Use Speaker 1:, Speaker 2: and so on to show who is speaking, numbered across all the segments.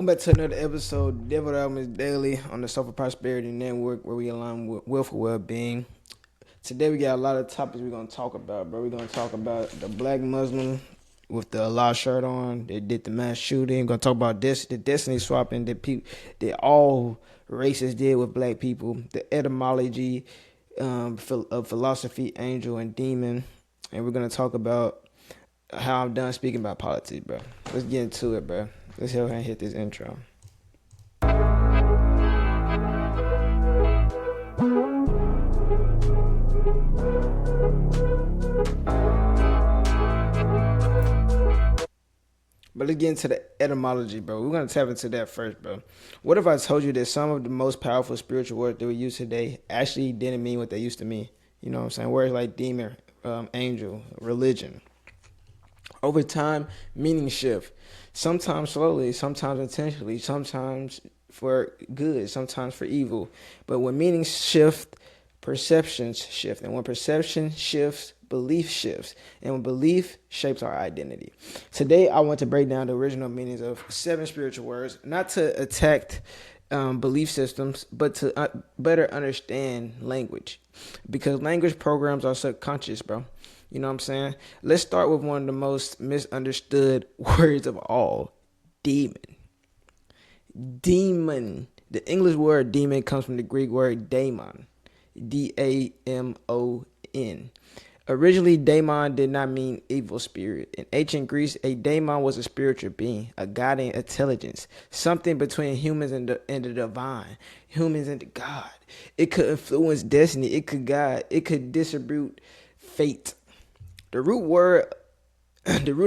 Speaker 1: Welcome back to another episode, DevoTheAlchemist Daily on the Soulful Prosperity Network, where we align with willful well-being. Today we got a lot of topics we're gonna talk about, bro. We're gonna talk about the black Muslim with the Allah shirt on. They did the mass shooting. We're gonna talk about this, the destiny swapping that all races did with black people. The etymology of philosophy, angel and demon, and we're gonna talk about how I'm done speaking about politics, bro. Let's get into it, bro. Let's go ahead and hit this intro. But let's get into the etymology, bro. We're going to tap into that first, bro. What if I told you that some of the most powerful spiritual words that we use today actually didn't mean what they used to mean? You know what I'm saying? Words like demon, angel, religion. Over time, meaning shift. Sometimes slowly, sometimes intentionally, sometimes for good, sometimes for evil. But when meanings shift, perceptions shift. And when perception shifts, belief shifts. And when belief shapes our identity. Today, I want to break down the original meanings of 7 spiritual words, not to attack belief systems, but to better understand language. Because language programs our subconscious, bro. You know what I'm saying? Let's start with one of the most misunderstood words of all, demon. Demon. The English word demon comes from the Greek word daemon, D-A-M-O-N. Originally, daemon did not mean evil spirit. In ancient Greece, a daemon was a spiritual being, a guiding intelligence, something between humans and the divine, humans and the God. It could influence destiny. It could guide. It could distribute fate. The root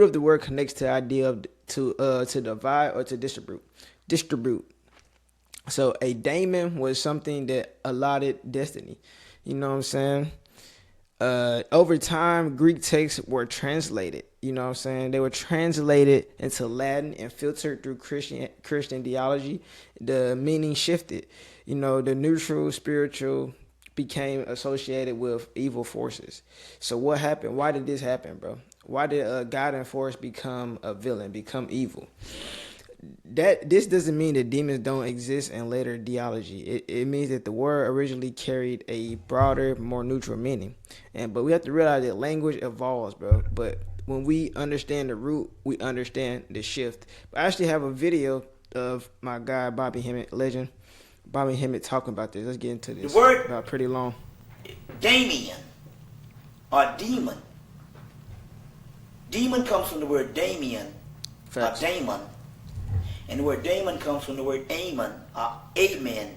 Speaker 1: of the word connects to the idea of to divide or to distribute. So a daemon was something that allotted destiny. You know what I'm saying? Over time, Greek texts were translated. You know what I'm saying? They were translated into Latin and filtered through Christian theology. The meaning shifted. You know, the neutral, spiritual became associated with evil forces. So what happened? Why did this happen, bro? Why did a guiding force become a villain, become evil? This doesn't mean that demons don't exist in later theology. It means that the word originally carried a broader, more neutral meaning. But we have to realize that language evolves, bro. But when we understand the root, we understand the shift. I actually have a video of my guy Bobby Hemmett, legend Bobby Hemmett, talking about this. Let's get into this.
Speaker 2: The word
Speaker 1: about pretty long.
Speaker 2: Damien or demon. Demon comes from the word Damien
Speaker 1: Facts.
Speaker 2: or daemon. And the word daemon comes from the word amen or amen.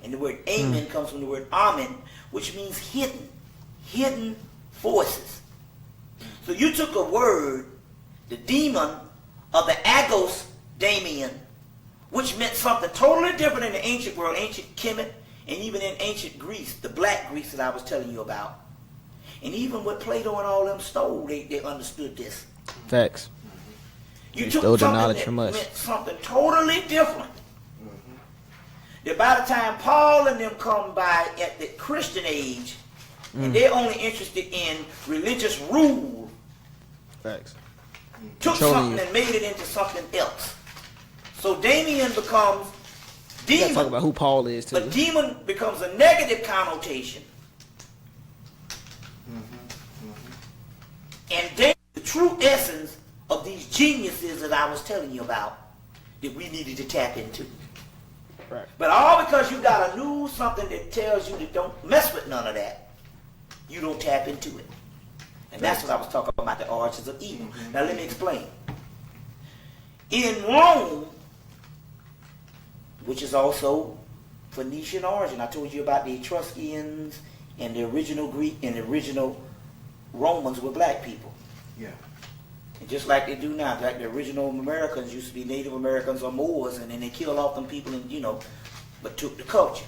Speaker 2: And the word amen comes from the word amen, which means hidden forces. So you took a word, the demon of the agos Damien, which meant something totally different in the ancient world, ancient Kemet, and even in ancient Greece, the black Greece that I was telling you about. And even what Plato and all them stole, they understood this.
Speaker 1: Facts.
Speaker 2: You
Speaker 1: They
Speaker 2: took
Speaker 1: stole the
Speaker 2: something
Speaker 1: knowledge
Speaker 2: that
Speaker 1: from us.
Speaker 2: meant something totally different. That by the time Paul and them come by at the Christian age, and they're only interested in religious rule,
Speaker 1: Facts.
Speaker 2: took
Speaker 1: Controlling
Speaker 2: something
Speaker 1: you.
Speaker 2: and made it into something else. So Damien becomes
Speaker 1: We gotta
Speaker 2: demon.
Speaker 1: talk about who Paul is too.
Speaker 2: But demon becomes a negative connotation. And then the true essence of these geniuses that I was telling you about that we needed to tap into.
Speaker 1: Right.
Speaker 2: But all because you got a new something that tells you that don't mess with none of that, you don't tap into it. And that's what I was talking about, the origins of evil. Now let me explain. In Rome, which is also Phoenician origin, I told you about the Etruscans and the original Greek and the original Romans were black people.
Speaker 3: Yeah.
Speaker 2: And just like they do now, like the original Americans used to be Native Americans or Moors, and then they killed off them people and, but took the culture.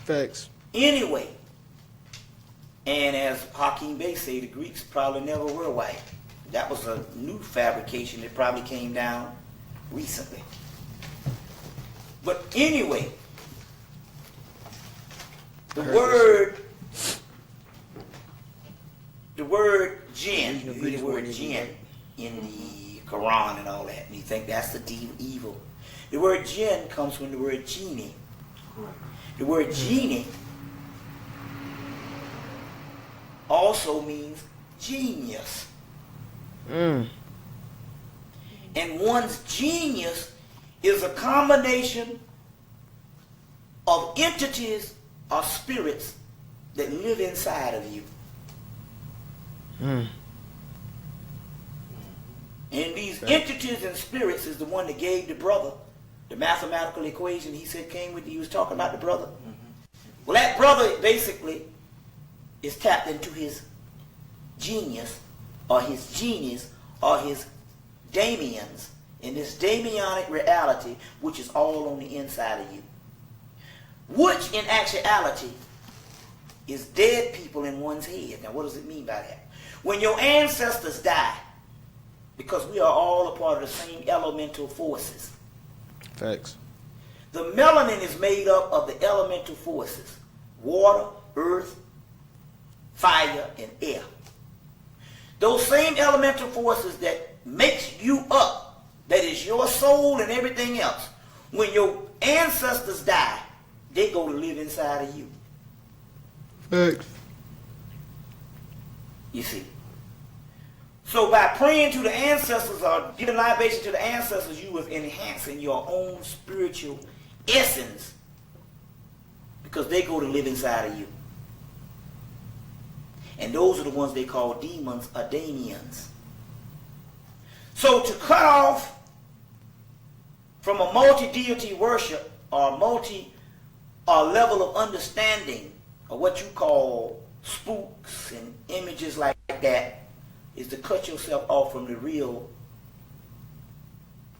Speaker 1: Facts.
Speaker 2: Anyway, and as Hakeem Bey say, the Greeks probably never were white. That was a new fabrication that probably came down recently. But anyway, the word jinn, you hear the word jinn in the Quran and all that, and you think that's the evil. The word jinn comes from the word genie. The word genie also means genius. And one's genius is a combination of entities or spirits that live inside of you. And these entities and spirits is the one that gave the brother the mathematical equation he said came with, he was talking about the brother. Well, that brother basically is tapped into his genius or his genius or his daemons in this daemonic reality, which is all on the inside of you. Which in actuality is dead people in one's head. Now what does it mean by that? When your ancestors die, because we are all a part of the same elemental forces.
Speaker 1: Facts.
Speaker 2: The melanin is made up of the elemental forces: water, earth, fire, and air. Those same elemental forces that makes you up, that is your soul and everything else, when your ancestors die, they go to live inside of you.
Speaker 1: Facts.
Speaker 2: You see. So by praying to the ancestors or giving libation to the ancestors, you was enhancing your own spiritual essence, because they go to live inside of you. And those are the ones they call demons or Damians. So to cut off from a multi-deity worship or level of understanding of what you call spooks and images like that is to cut yourself off from the real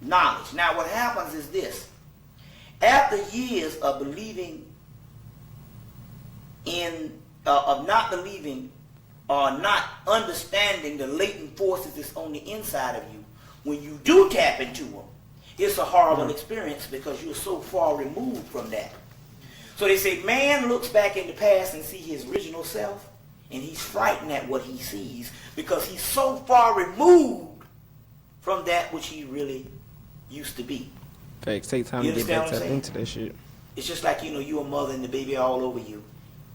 Speaker 2: knowledge. Now what happens is this: after years of believing in, of not believing or not understanding the latent forces that's on the inside of you, when you do tap into them, it's a horrible experience because you're so far removed from that. So they say man looks back in the past and see his original self, and he's frightened at what he sees because he's so far removed from that which he really used to be.
Speaker 1: Facts. Take time to get back into that shit.
Speaker 2: It's just like, you a mother and the baby all over you,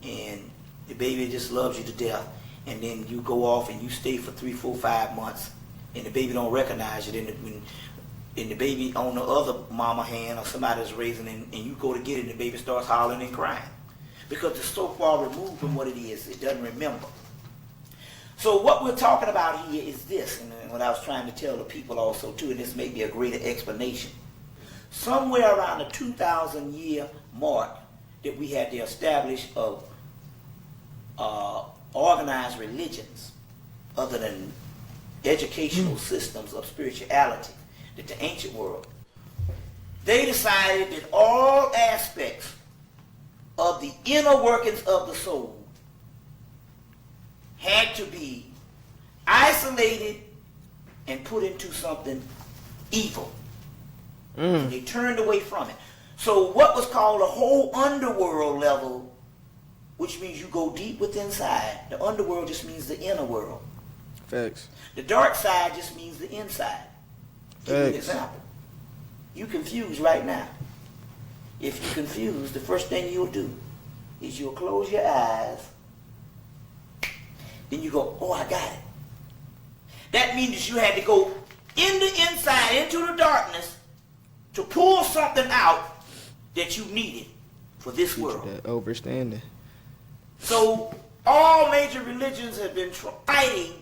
Speaker 2: and the baby just loves you to death, and then you go off and you stay for 3, 4, 5 months, and the baby don't recognize you. Then the baby on the other mama hand or somebody's raising, and you go to get it, and the baby starts hollering and crying because it's so far removed from what it is, it doesn't remember. So what we're talking about here is this, and what I was trying to tell the people also too, and this may be a greater explanation. Somewhere around the 2,000 year mark that we had to establish of organized religions other than educational systems of spirituality, that the ancient world, they decided that all aspects of the inner workings of the soul had to be isolated and put into something evil. And they turned away from it. So what was called a whole underworld level, which means you go deep within inside. The underworld just means the inner world.
Speaker 1: Facts.
Speaker 2: The dark side just means the inside. Give you an example. You confused right now. If you're confused, the first thing you'll do is you'll close your eyes. Then you go, oh, I got it. That means you had to go in the inside, into the darkness, to pull something out that you needed for this world.
Speaker 1: That overstanding.
Speaker 2: So all major religions have been fighting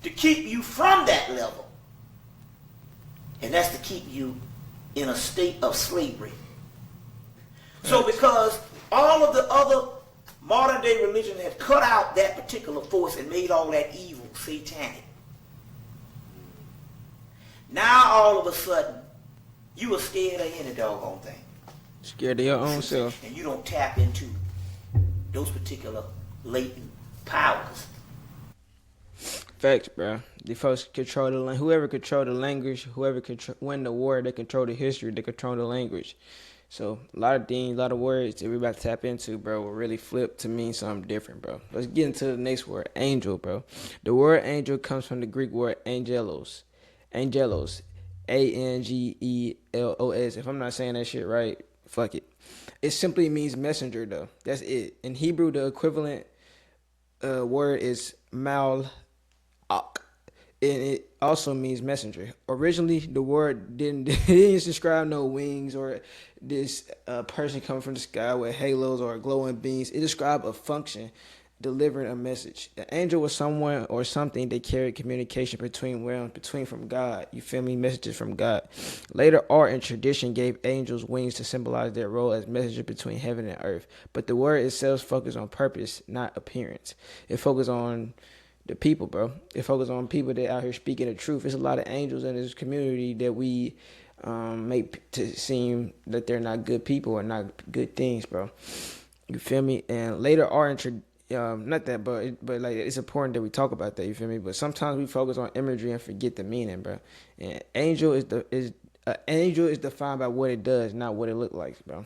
Speaker 2: to keep you from that level. And that's to keep you in a state of slavery. So because all of the other modern day religions have cut out that particular force and made all that evil satanic, now all of a sudden you are scared of any doggone thing.
Speaker 1: Scared of your own self.
Speaker 2: And you don't tap into those particular latent powers.
Speaker 1: Facts, bro. The folks control the language. Whoever control the language, whoever win the war, they control the history, they control the language. So a lot of things, a lot of words that we're about to tap into, bro, will really flip to mean something different, bro. Let's get into the next word, angel, bro. The word angel comes from the Greek word angelos. Angelos. Angelos. If I'm not saying that shit right, fuck it. It simply means messenger, though. That's it. In Hebrew, the equivalent word is malach, and it also means messenger. Originally, the word didn't it didn't describe no wings or this person coming from the sky with halos or glowing beams. It described a function, delivering a message. An angel was someone or something that carried communication between realms, between from God. You feel me? Messages from God. Later, art and tradition gave angels wings to symbolize their role as messengers between heaven and earth. But the word itself focused on purpose, not appearance. It focused on the people, bro. It focuses on people that out here speaking the truth. There's a lot of angels in this community that we make to seem that they're not good people or not good things, bro. You feel me? And later art and not that, but like it's important that we talk about that. You feel me? But sometimes we focus on imagery and forget the meaning, bro. And angel is defined by what it does, not what it look like, bro.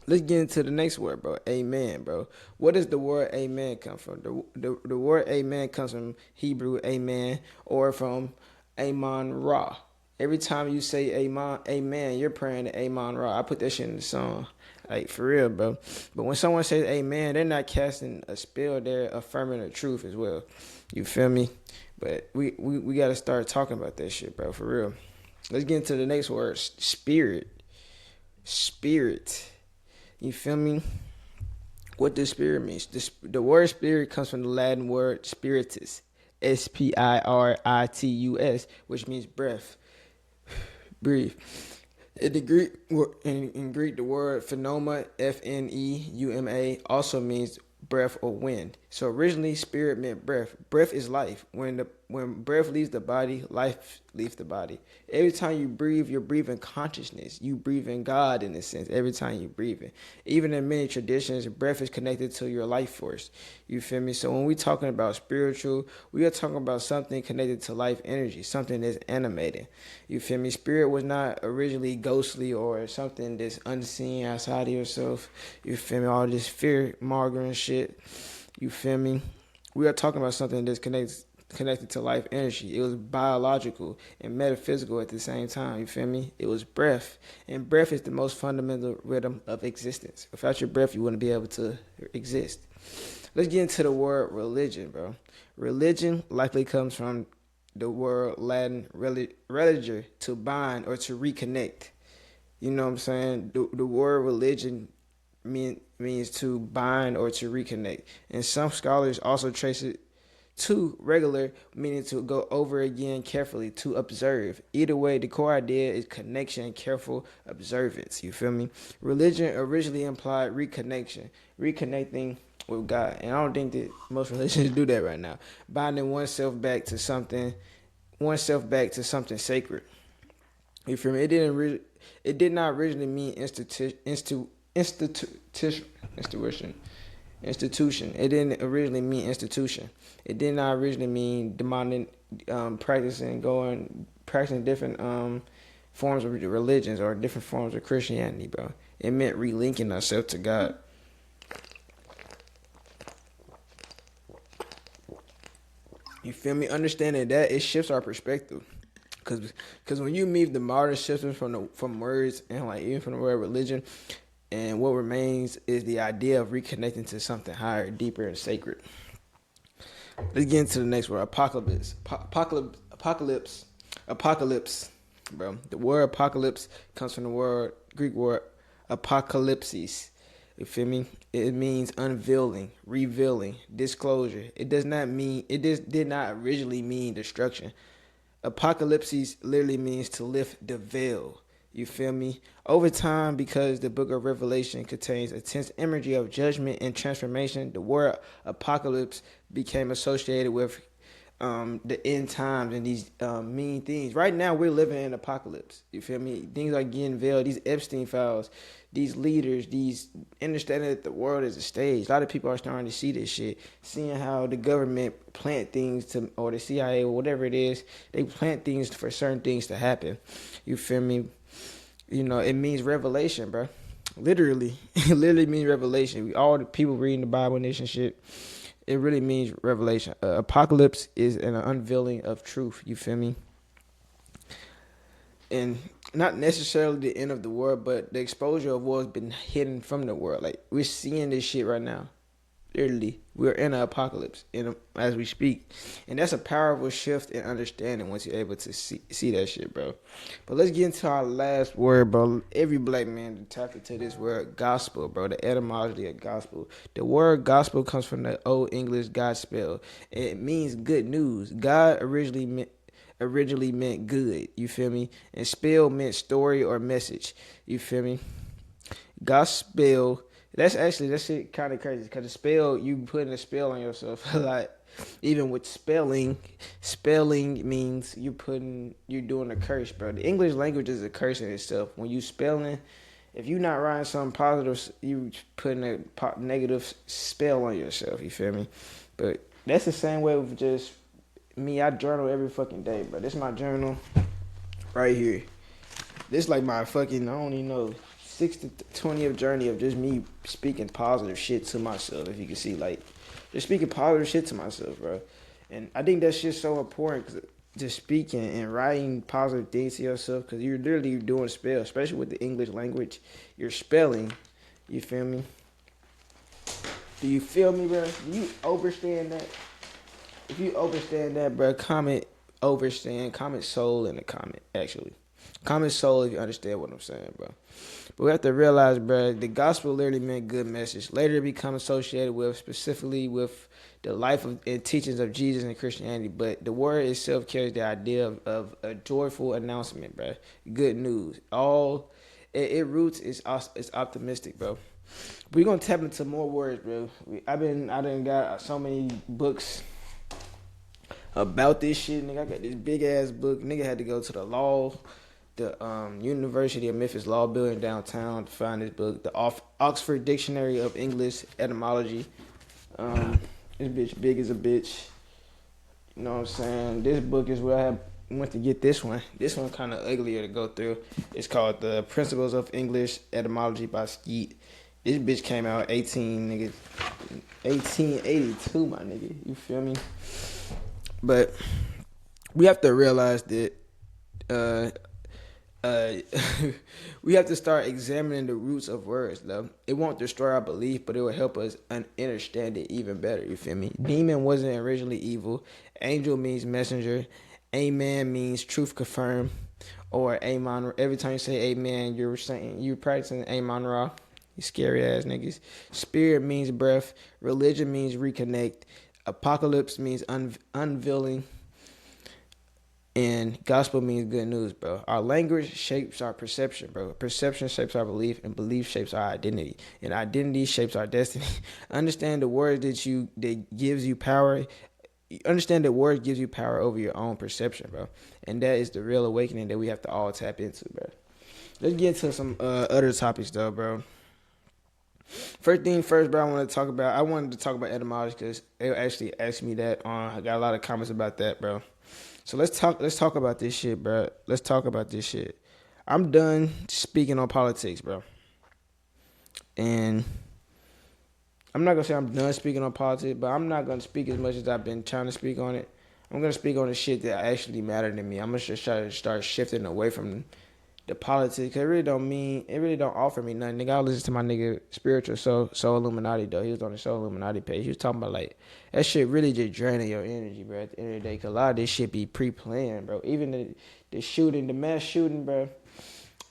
Speaker 1: Let's get into the next word, bro. Amen, bro. What does the word amen come from? The word amen comes from Hebrew amen or from Amon Ra. Every time you say amen, you're praying to Amon Ra. I put that shit in the song. Like, for real, bro. But when someone says amen, they're not casting a spell. They're affirming the truth as well. You feel me? But we got to start talking about that shit, bro, for real. Let's get into the next word, spirit. Spirit. You feel me? What does spirit means? The word spirit comes from the Latin word spiritus, spiritus, which means breath, breathe. In Greek, the word pneuma, pneuma, also means breath or wind. So originally, spirit meant breath. Breath is life. When breath leaves the body, life leaves the body. Every time you breathe, you're breathing consciousness. You breathe in God in a sense. Every time you breathe in. Even in many traditions, breath is connected to your life force. You feel me? So when we're talking about spiritual, we are talking about something connected to life energy, something that's animated. You feel me? Spirit was not originally ghostly or something that's unseen outside of yourself. You feel me? All this fear mongering shit. You feel me? We are talking about something that's connected to life energy. It was biological and metaphysical at the same time. You feel me? It was breath. And breath is the most fundamental rhythm of existence. Without your breath, you wouldn't be able to exist. Let's get into the word religion, bro. Religion likely comes from the word Latin religere, to bind or to reconnect. You know what I'm saying? The word religion means to bind or to reconnect. And some scholars also trace it to regular, meaning to go over again carefully, to observe. Either way, the core idea is connection and careful observance. You feel me? Religion originally implied reconnection, reconnecting with God. And I don't think that most religions do that right now. Binding oneself back to something sacred. You feel me? It did not originally mean institution. It didn't originally mean institution. It did not originally mean demanding, practicing different forms of religions or different forms of Christianity, bro. It meant relinking ourselves to God. You feel me? Understanding that, it shifts our perspective. Cause when you meet the modern systems from words and like even from the word religion, and what remains is the idea of reconnecting to something higher, deeper, and sacred. Let's get into the next word, apocalypse. Apocalypse, bro. The word apocalypse comes from the Greek word apocalypsis. You feel me? It means unveiling, revealing, disclosure. It did not originally mean destruction. Apocalypsis literally means to lift the veil. You feel me? Over time, because the book of Revelation contains intense imagery of judgment and transformation, the word apocalypse became associated with the end times and these mean things. Right now, we're living in apocalypse. You feel me? Things are getting veiled. These Epstein files, these leaders, these understanding that the world is a stage. A lot of people are starting to see this shit, seeing how the government plant things or the CIA or whatever it is, they plant things for certain things to happen. You feel me? You know, it means revelation, bro. Literally. It literally means revelation. All the people reading the Bible and this and shit, it really means revelation. Apocalypse is an unveiling of truth. You feel me? and not necessarily the end of the world, but the exposure of war has been hidden from the world. Like we're seeing this shit right now. Literally, we're in an apocalypse as we speak, and that's a powerful shift in understanding once you're able to see that shit, bro. But let's get into our last word, bro. Every black man tap into this word, gospel, bro. The etymology of gospel. The word gospel comes from the Old English Godspell. It means good news. God originally meant good. You feel me? And spell meant story or message. You feel me? Gospel. That shit kind of crazy because the spell, you putting a spell on yourself. Like even with spelling means you're doing a curse, bro. The English language is a curse in itself. When you spelling, if you're not writing something positive, you putting a negative spell on yourself. You feel me? But that's the same way with just me. I journal every fucking day, bro. This is my journal right here. This like my fucking, I don't even know, 6 to 20th journey of just me speaking positive shit to myself. If you can see, like, just speaking positive shit to myself, bro. And I think that shit's so important, cause just speaking and writing positive things to yourself, because you're literally doing spell, especially with the English language. You're spelling. You feel me? Do you feel me, bro? Do you understand that? If you understand that, bro, comment soul in the comment, actually. Comment soul if you understand what I'm saying, bro. But we have to realize, bro, the gospel literally meant good message. Later it became associated with, specifically with the life and teachings of Jesus and Christianity. But the word itself carries the idea of a joyful announcement, bro. Good news. It roots is optimistic, bro. We're gonna tap into more words, bro. I done got so many books about this shit, nigga. I got this big ass book. Nigga had to go to the University of Memphis Law Building downtown to find this book. The Oxford Dictionary of English Etymology. This bitch big as a bitch. You know what I'm saying? This book is where I went to get this one. This one kind of uglier to go through. It's called The Principles of English Etymology by Skeet. This bitch came out 1882, my nigga. You feel me? But we have to realize that we have to start examining the roots of words, though. It won't destroy our belief, but it will help us understand it even better. You feel me? Demon wasn't originally evil. Angel means messenger. Amen means truth confirmed. Or Amon. Every time you say amen, you're practicing Amon Ra. You scary ass niggas. Spirit means breath. Religion means reconnect. Apocalypse means unveiling. And gospel means good news, bro. Our language shapes our perception, bro. Perception shapes our belief, and belief shapes our identity. And identity shapes our destiny. Understand the word that gives you power. Understand that word gives you power over your own perception, bro. And that is the real awakening that we have to all tap into, bro. Let's get into some other topics, though, bro. First thing first, bro, I wanted to talk about etymology because they actually asked me that. I got a lot of comments about that, bro. So let's talk about this shit, bro. Let's talk about this shit. I'm done speaking on politics, bro. And I'm not gonna say I'm done speaking on politics, but I'm not gonna speak as much as I've been trying to speak on it. I'm gonna speak on the shit that actually matter to me. I'm gonna just try to start shifting away from the politics. It really don't offer me nothing. Nigga, I listen to my nigga Spiritual Soul Illuminati, though. He was on the Soul Illuminati page. He was talking about, like, that shit really just draining your energy, bro, at the end of the day. Because a lot of this shit be pre-planned, bro. Even the mass shooting, bro,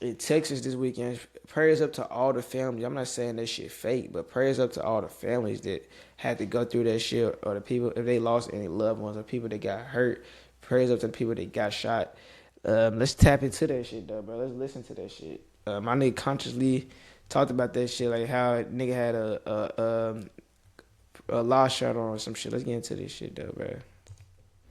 Speaker 1: in Texas this weekend, prayers up to all the families. I'm not saying that shit fake, but prayers up to all the families that had to go through that shit, or the people, if they lost any loved ones, or people that got hurt. Prayers up to the people that got shot. Let's tap into that shit, though, bro. Let's listen to that shit. My nigga consciously talked about that shit, like how a nigga had a law shirt on or some shit. Let's get into this shit, though, bro.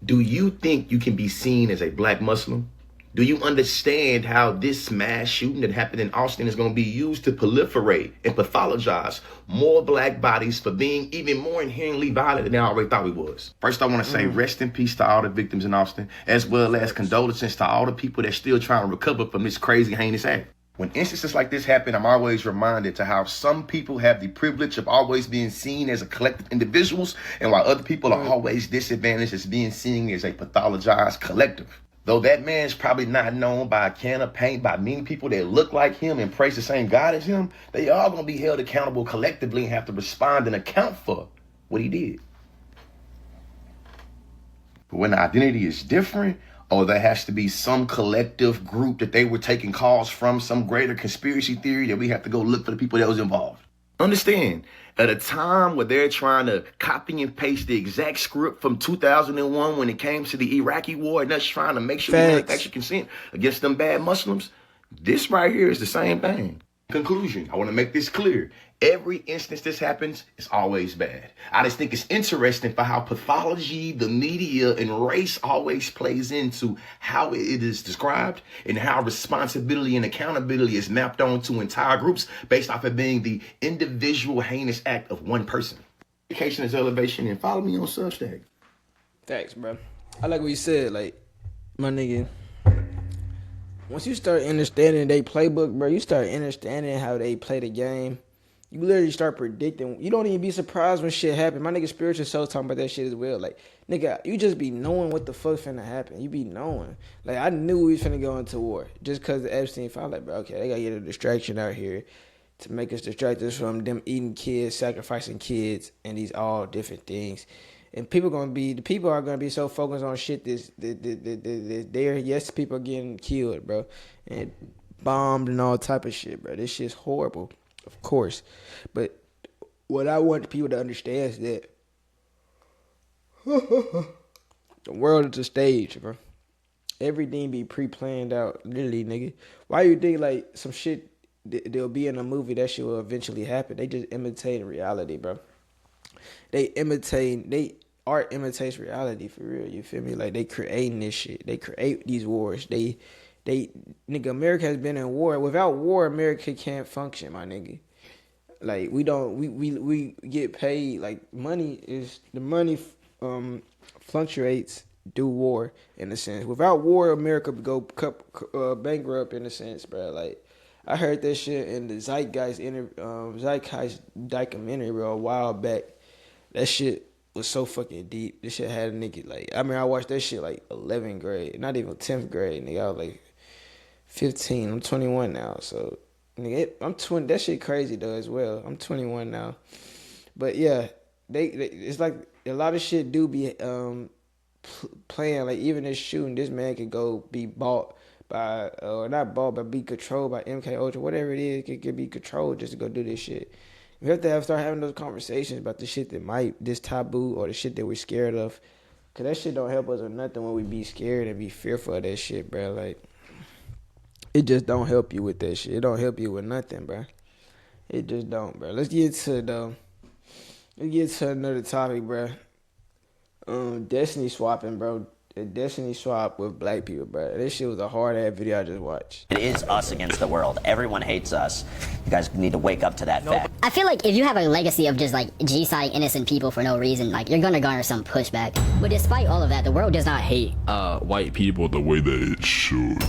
Speaker 3: Do you think you can be seen as a black Muslim? Do you understand how this mass shooting that happened in Austin is going to be used to proliferate and pathologize more black bodies for being even more inherently violent than I already thought we was? First, I want to say rest in peace to all the victims in Austin, as well as condolences to all the people that's still trying to recover from this crazy, heinous act. When instances like this happen, I'm always reminded to how some people have the privilege of always being seen as a collective individuals, and while other people are always disadvantaged as being seen as a pathologized collective. Though that man's probably not known by a can of paint by many people that look like him and praise the same God as him, they all gonna be held accountable collectively and have to respond and account for what he did. But when the identity is different, or there has to be some collective group that they were taking calls from, some greater conspiracy theory that we have to go look for the people that was involved. Understand, at a time where they're trying to copy and paste the exact script from 2001 when it came to the Iraqi war and us trying to make sure we manufacture consent against them bad Muslims, this right here is the same thing. Conclusion, I want to make this clear. Every instance this happens is always bad. I just think it's interesting for how pathology, the media, and race always plays into how it is described and how responsibility and accountability is mapped onto entire groups based off of being the individual heinous act of one person. Education is elevation, and follow me on Substack.
Speaker 1: Thanks, bro. I like what you said, like, my nigga. Once you start understanding their playbook, bro, you start understanding how they play the game. You literally start predicting. You don't even be surprised when shit happen. My nigga Spiritual Soul talking about that shit as well. Like, nigga, you just be knowing what the fuck finna happen. You be knowing. Like, I knew we was finna go into war. Just because the Epstein file, like, bro, okay, they gotta get a distraction out here to make us distract us from them eating kids, sacrificing kids, and these all different things. And the people are gonna be so focused on shit there. Yes, people are getting killed, bro, and bombed and all type of shit, bro. This shit's horrible, of course. But what I want people to understand is that the world is a stage, bro. Everything be pre-planned out, literally, nigga. Why you think like some shit there'll be in a movie that shit will eventually happen? They just imitating reality, bro. Art imitates reality for real, you feel me? Like, they creating this shit. They create these wars. Nigga, America has been in war. Without war, America can't function, my nigga. Like, we get paid, like, the money fluctuates due war, in a sense. Without war, America would go bankrupt, in a sense, bro. Like, I heard that shit in the Zeitgeist documentary, bro, a while back. That shit was so fucking deep. This shit had a nigga, like, I mean, I watched that shit like 11th grade, not even 10th grade, nigga. I was like 15. I'm 21 now, so nigga, I'm 20. That shit crazy though as well. I'm 21 now, but yeah, it's like a lot of shit do be playing. Like, even this shooting, this man could go be bought by, or not bought, but be controlled by MK Ultra, whatever it is. It could be controlled just to go do this shit. We have to start having those conversations about the shit that this taboo, or the shit that we're scared of. Because that shit don't help us or nothing when we be scared and be fearful of that shit, bro. Like, it just don't help you with that shit. It don't help you with nothing, bro. It just don't, bro. Let's get to another topic, bro. Destiny swapping, bro. A Destiny swap with black people, bro. This shit was a hard-ass video I just watched.
Speaker 4: It is us against the world. Everyone hates us. You guys need to wake up to that fact.
Speaker 5: I feel like if you have a legacy of just, like, G-siding innocent people for no reason, like, you're gonna garner some pushback. But despite all of that, the world does not hate white people the way that it should.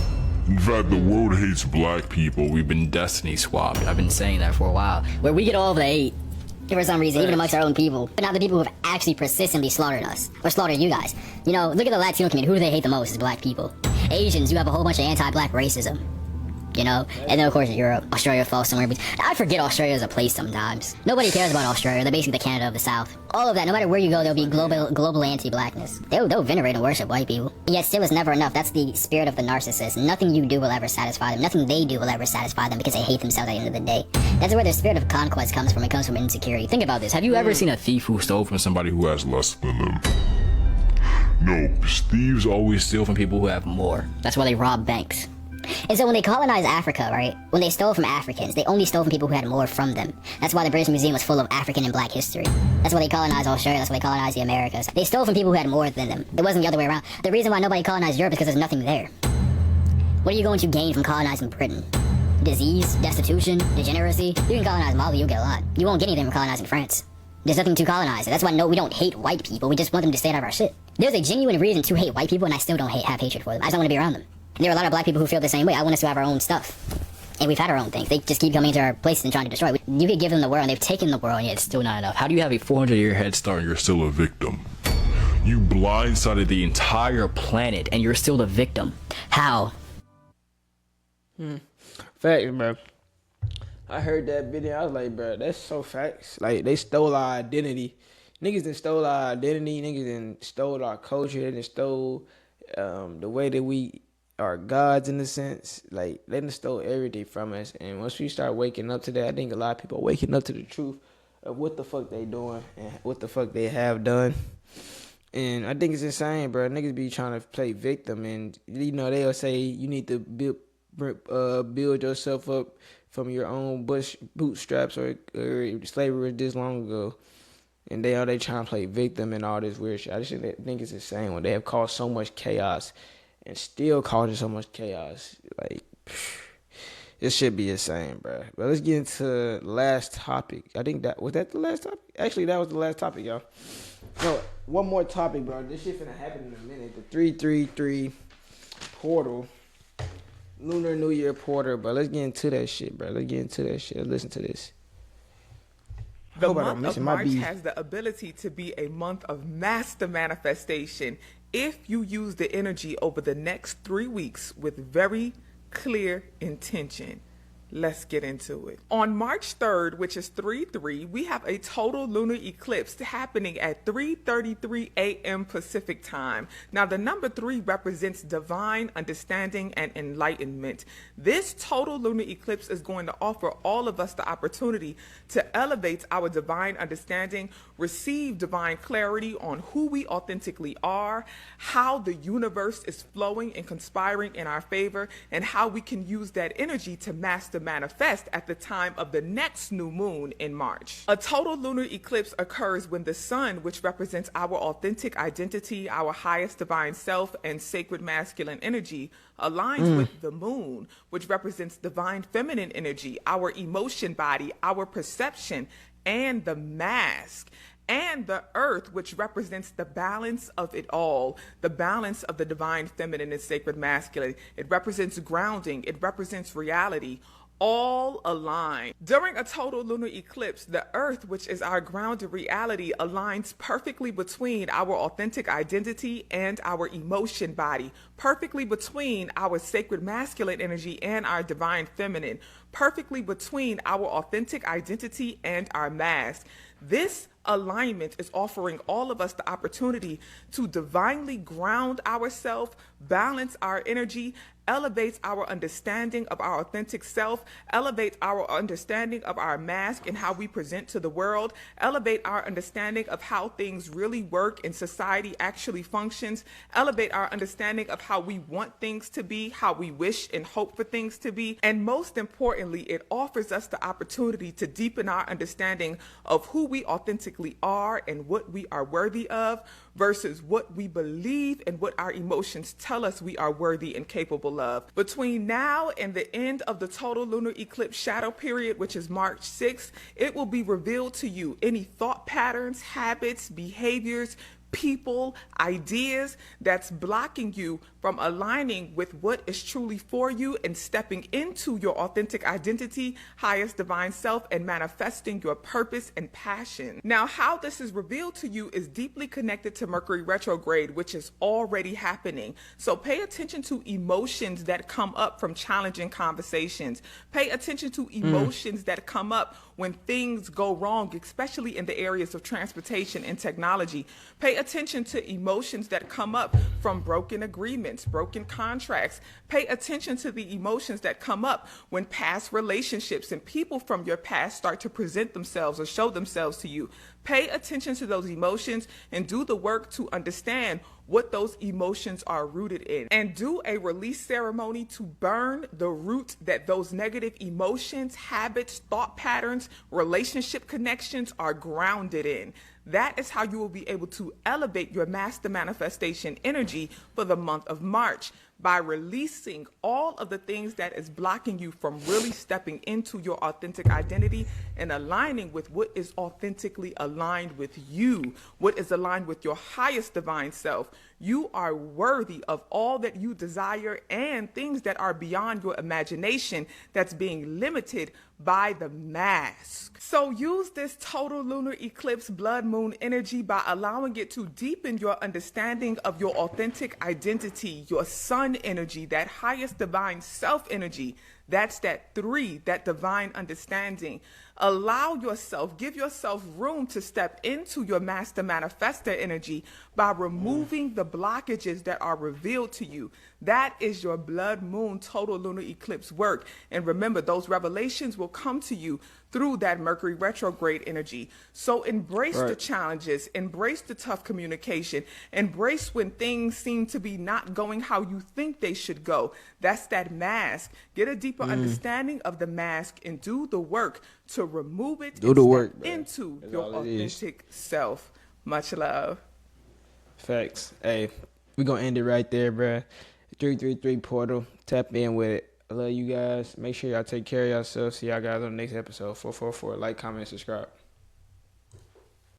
Speaker 6: In fact, the world hates black people. We've been Destiny swapped.
Speaker 5: I've been saying that for a while. Where we get all of the hate for some reason, even amongst our own people. But not the people who have actually persistently slaughtered us. Or slaughtered you guys. You know, look at the Latino community. Who do they hate the most? Is black people. Asians, you have a whole bunch of anti-black racism. You know? And then, of course, Europe. Australia falls somewhere. I forget Australia as a place sometimes. Nobody cares about Australia. They're basically the Canada of the South. All of that, no matter where you go, there'll be global anti-blackness. They'll venerate and worship white people. And yet still it's never enough. That's the spirit of the narcissist. Nothing you do will ever satisfy them. Nothing they do will ever satisfy them because they hate themselves at the end of the day. That's where the spirit of conquest comes from. It comes from insecurity. Think about this. Have you ever seen a thief who stole from somebody who has less than them?
Speaker 6: No, thieves always steal from people who have
Speaker 5: more. That's why they rob banks. And so when they colonized Africa, right, when they stole from Africans, they only stole from people who had more from them. That's why the British Museum was full of African and black history. That's why they colonized Australia, that's why they colonized the Americas. They stole from people who had more than them. It wasn't the other way around. The reason why nobody colonized Europe is because there's nothing there. What are you going to gain from colonizing Britain? Disease, destitution, degeneracy? You can colonize Mali, you'll get a lot. You won't get anything from colonizing France. There's nothing to colonize. That's why we don't hate white people, we just want them to stay out of our shit. There's a genuine reason to hate white people, and I still don't have hatred for them. I just don't want to be around them. And there are a lot of black people who feel the same way. I want us to have our own stuff. And we've had our own things. They just keep coming into our places and trying to destroy it. You could give them the world, and they've taken the world, and yet it's still not enough.
Speaker 6: How do you have a 400-year head start and you're still a victim? You blindsided the entire
Speaker 7: planet, and you're still the victim. How?
Speaker 1: Facts, bro. I heard that video. I was like, bro, that's so facts. Like, they stole our identity. Niggas done stole our identity. Niggas done stole our culture. They done stole the way that we are gods in a sense. Like, they done stole everything from us. And once we start waking up to that, I think a lot of people are waking up to the truth of what the fuck they doing and what the fuck they have done. And I think it's insane, bro. Niggas be trying to play victim, and you know they'll say you need to build yourself up from your own bootstraps or slavery was this long ago. And they trying to play victim and all this weird shit. I just think it's insane when they have caused so much chaos and still causing so much chaos. Like, it should be insane, bro. But let's get into the last topic. I think was that the last topic? Actually, that was the last topic, y'all. No, one more topic, bro. This shit finna happen in a minute. The 333 portal. Lunar New Year portal, bro. Let's get into that shit, bro. Let's listen to this.
Speaker 8: The month of March has the ability to be a month of master manifestation if you use the energy over the next 3 weeks with very clear intention. Let's get into it. On March 3rd, which is 3-3, we have a total lunar eclipse happening at 3:33 a.m. Pacific time. Now, the number 3 represents divine understanding and enlightenment. This total lunar eclipse is going to offer all of us the opportunity to elevate our divine understanding, receive divine clarity on who we authentically are, how the universe is flowing and conspiring in our favor, and how we can use that energy to master manifest at the time of the next new moon in March. A total lunar eclipse occurs when the sun, which represents our authentic identity, our highest divine self, and sacred masculine energy, aligns with the moon, which represents divine feminine energy, our emotion body, our perception, and the mask. And the earth, which represents the balance of it all, the balance of the divine feminine and sacred masculine. It represents grounding. It represents reality. All align. During a total lunar eclipse, the earth, which is our grounded reality, aligns perfectly between our authentic identity and our emotion body, perfectly between our sacred masculine energy and our divine feminine, perfectly between our authentic identity and our mask. This alignment is offering all of us the opportunity to divinely ground ourselves, balance our energy, elevate our understanding of our authentic self, elevate our understanding of our mask and how we present to the world, elevate our understanding of how things really work and society actually functions, elevate our understanding of how we want things to be, how we wish and hope for things to be, and most importantly, it offers us the opportunity to deepen our understanding of who we authentically are and what we are worthy of versus what we believe and what our emotions tell us we are worthy and capable of. Between now and the end of the total lunar eclipse shadow period, which is March 6th, it will be revealed to you any thought patterns, habits, behaviors, people, ideas that's blocking you from aligning with what is truly for you and stepping into your authentic identity, highest divine self, and manifesting your purpose and passion. Now, how this is revealed to you is deeply connected to Mercury retrograde, which is already happening. So pay attention to emotions that come up from challenging conversations. Pay attention to emotions that come up when things go wrong, especially in the areas of transportation and technology. Pay attention to emotions that come up from broken agreements, broken contracts. Pay attention to the emotions that come up when past relationships and people from your past start to present themselves or show themselves to you. Pay attention to those emotions and do the work to understand what those emotions are rooted in. And do a release ceremony to burn the root that those negative emotions, habits, thought patterns, relationship connections are grounded in. That is how you will be able to elevate your master manifestation energy for the month of March, by releasing all of the things that is blocking you from really stepping into your authentic identity and aligning with what is authentically aligned with you, what is aligned with your highest divine self, You are worthy of all that you desire and things that are beyond your imagination that's being limited by the mask. So use this total lunar eclipse blood moon energy by allowing it to deepen your understanding of your authentic identity, your sun energy, that highest divine self energy. That's that 3, that divine understanding. Allow yourself, give yourself room to step into your master manifester energy by removing the blockages that are revealed to you. That is your blood moon total lunar eclipse work. And remember, those revelations will come to you through that Mercury retrograde energy. So embrace the challenges, embrace the tough communication, embrace when things seem to be not going how you think they should go. That's that mask. Get a deeper understanding of the mask and do the work to remove it
Speaker 1: Do the work,
Speaker 8: into
Speaker 1: That's
Speaker 8: your
Speaker 1: all it is.
Speaker 8: authentic self. Much love.
Speaker 1: Facts. Hey, we're going to end it right there, bruh. 333 portal. Tap in with it. I love you guys. Make sure y'all take care of yourselves. See y'all guys on the next episode. 444. Like, comment, subscribe.